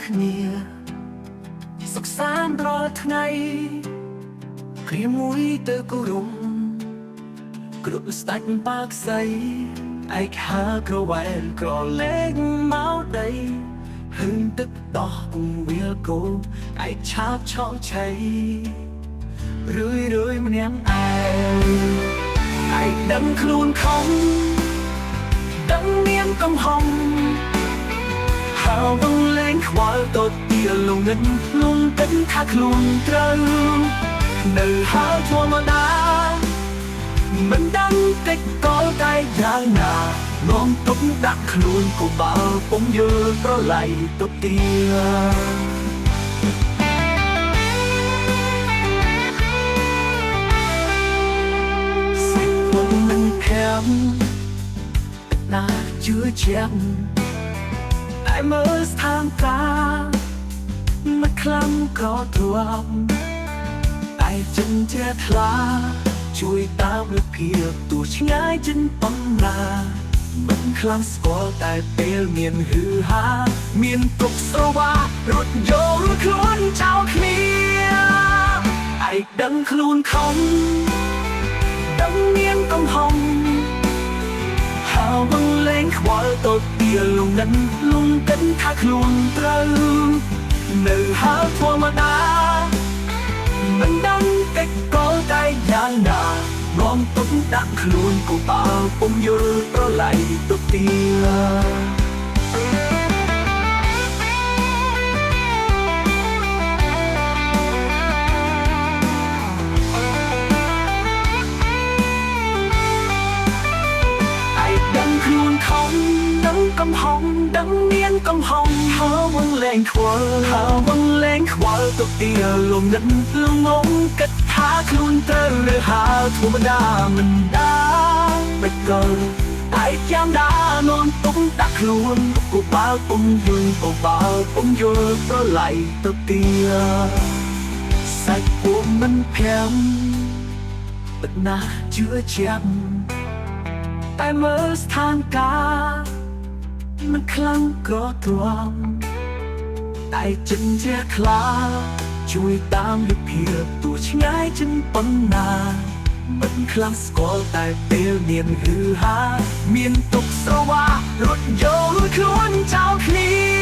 គ្នាសុខសាន្តរាល់ថ្ងៃព្រាមួយទៅគោរពគ្រប់ស្ដេចបាក់សៃឯកហាក្រវ៉ែលក្រលែងមកដីហឹងទឹកដោះគង្វាលគោឯកឆាបឆោឆៃរឿយម្នាក់ឯងដឹងខ្លួនខំដឹងមានកំហំហើវងលែងខ្វល់តទីលងឹតលងកិនថាខ្លួនត្រូវនៅហើធម្មតាមិនដឹងតិចក៏តែយ៉ាងណានាំទុកដាក់ខ្លួនក៏បើពុំយល់ប្រឡ័យទុកទៀសិទ្ធមុនមិនខំណាជឿជាក់តែមើលស្ថានភាពមិនខ្លាំងក៏ទ្រាំតែចិនជាថ្លាជួយតាមរូបភាពទោះឆ្ងាយចិនប៉ុណ្ណាមិនខ្លាំងស្គាល់តែពេលមានហឺហាមានទុកស្រវារត់យកខ្លួនចោលគ្នាឯងដឹងខ្លួនខំដឹងមានកំហំហើវងលែងខ្វល់តទីលងឹតលងកិនថាខ្លួនត្រូវនៅហើធម្មតាមិនដឹងកិច្ចក៏តែយ៉ាងណានាំទុកដាក់ខ្លួនក៏បើពុំយល់ប្រឡ័យទុកទៀខ្លួនខំដឹងកំហុងដឹងមានកំហុងហើវងលែងខ្វល់ទុកទីលងឹតលងងគិតថាខ្លួនត្រូវឬហើធម្មតាមិនដែរមិនក៏តែចាំដានាំទុកដាក់ខ្លួនក៏បើពុំយល់ប្រឡ័យទុកទីសាច់ពុំមិនភាំបិទណាជឿជាក់តែមើលស្ថានភាពមិនខ្លាំងក៏ទ្រាំតែចិនជាខ្លាជួយតាមរូបភាពទោះឆ្ងាយចិនប៉ុណ្ណាមិនខ្លាំងស្គាល់តែពេលមានហឺហាមានទុកស្រវារត់យកខ្លួនចោលគ្នា